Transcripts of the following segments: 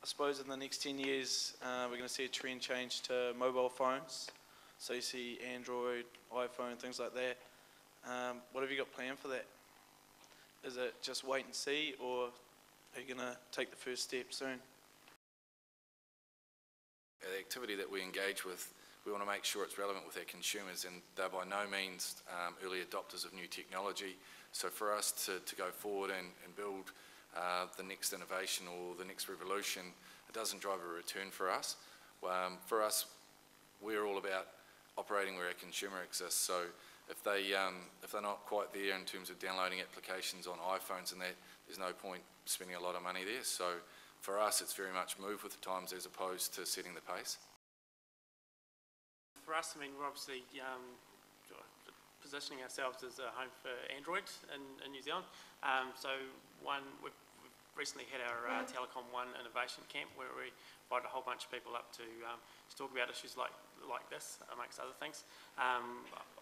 I suppose in the next 10 years, we're going to see a trend change to mobile phones. So you see Android, iPhone, things like that. What have you got planned for that? Is it just wait and see, or are you going to take the first step soon? The activity that we engage with, we want to make sure it's relevant with our consumers, and they're by no means early adopters of new technology. So for us to go forward and build the next innovation or the next revolution, it doesn't drive a return for us. For us, we're all about operating where our consumer exists. So if they're not quite there in terms of downloading applications on iPhones and that, there's no point spending a lot of money there. So for us, it's very much move with the times as opposed to setting the pace. For us, I mean, we're obviously positioning ourselves as a home for Android in New Zealand. We've recently had our Telecom One Innovation Camp, where we invited a whole bunch of people up to talk about issues like this, amongst other things.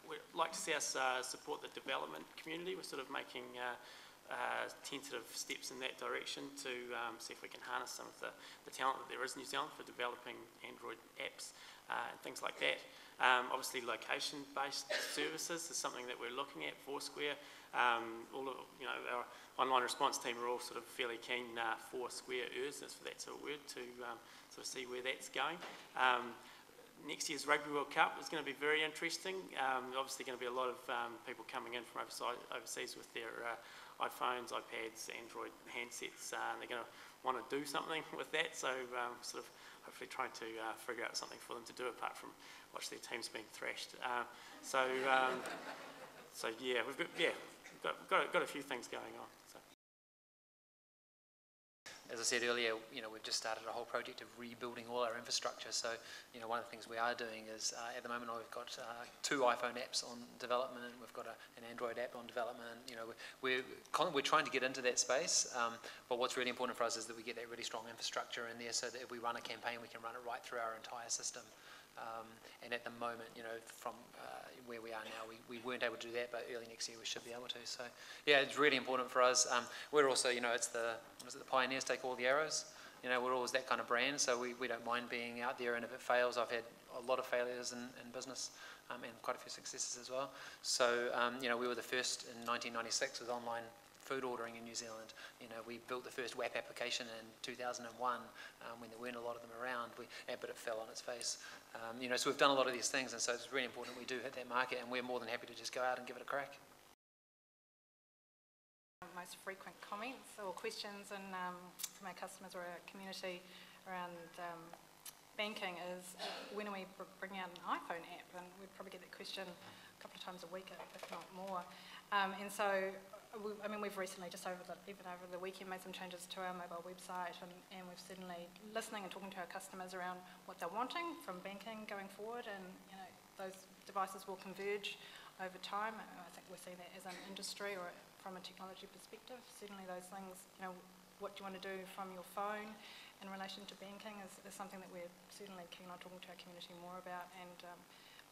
We'd like to see us support the development community. We're sort of making tentative steps in that direction to see if we can harness some of the talent that there is in New Zealand for developing Android apps and things like that. Obviously, location-based services is something that we're looking at. Foursquare, all of our online response team are all sort of fairly keen Foursquare-ers, for that sort of word, to sort of see where that's going. Next year's Rugby World Cup is going to be very interesting. Obviously, going to be a lot of people coming in from overseas with their iPhones, iPads, Android handsets, and they're going to want to do something with that. So, sort of hopefully trying to figure out something for them to do apart from watch their teams being thrashed. Yeah, we've got a few things going on. So. As I said earlier, we've just started a whole project of rebuilding all our infrastructure. So, one of the things we are doing is, at the moment, we've got 2 iPhone apps on development. We've got an Android app on development. We're trying to get into that space. But what's really important for us is that we get that really strong infrastructure in there, so that if we run a campaign, we can run it right through our entire system. And at the moment, from where we are now, we weren't able to do that, but early next year we should be able to. So, yeah, it's really important for us. We're also, it's the pioneers take all the arrows. We're always that kind of brand, so we don't mind being out there, and if it fails, I've had a lot of failures in business and quite a few successes as well. So, we were the first in 1996 with online food ordering in New Zealand. We built the first WAP application in 2001 when there weren't a lot of them around, but it fell on its face. So we've done a lot of these things, and so it's really important we do hit that market, and we're more than happy to just go out and give it a crack. Most frequent comments or questions from our customers or our community around banking is, when are we bringing out an iPhone app? And we probably get that question a couple of times a week, if not more. And so, we've recently, even over the weekend, made some changes to our mobile website, and we're certainly listening and talking to our customers around what they're wanting from banking going forward, and those devices will converge over time. I think we're seeing that as an industry or from a technology perspective. Certainly those things, what do you want to do from your phone in relation to banking is something that we're certainly keen on talking to our community more about, and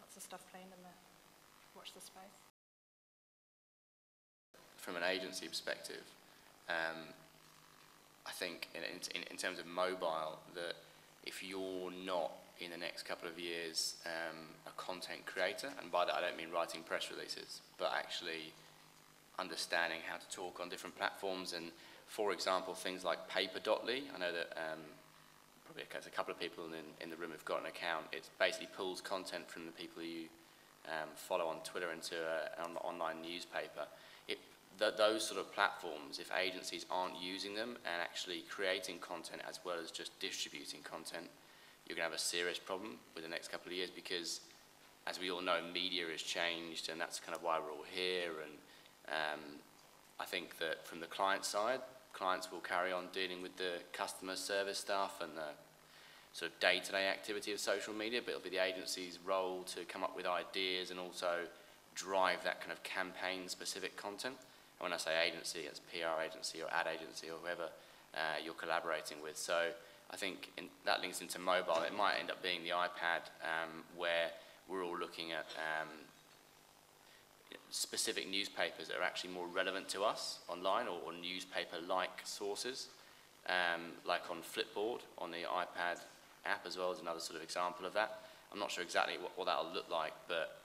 lots of stuff planned in the watch this space. From an agency perspective, I think in terms of mobile, that if you're not in the next couple of years a content creator, and by that I don't mean writing press releases, but actually understanding how to talk on different platforms, and for example things like Paper.ly. I know that probably a couple of people in the room have got an account. It basically pulls content from the people you follow on Twitter into an online newspaper. Those sort of platforms, if agencies aren't using them and actually creating content as well as just distributing content, you're going to have a serious problem with the next couple of years, because as we all know, media has changed, and that's kind of why we're all here. And I think that from the client side, clients will carry on dealing with the customer service stuff and the sort of day-to-day activity of social media, but it'll be the agency's role to come up with ideas and also drive that kind of campaign-specific content. And when I say agency, it's PR agency or ad agency or whoever you're collaborating with. So I think that links into mobile. It might end up being the iPad, where we're all looking at specific newspapers that are actually more relevant to us online, or newspaper-like sources. like on Flipboard, on the iPad app as well, is another sort of example of that. I'm not sure exactly what that'll look like, but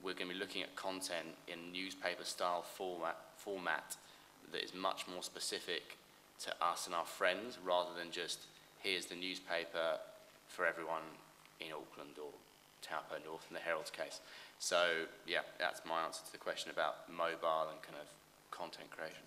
we're going to be looking at content in newspaper-style format that is much more specific to us and our friends, rather than just, here's the newspaper for everyone in Auckland or Taupo North in the Herald's case. So, yeah, that's my answer to the question about mobile and kind of content creation.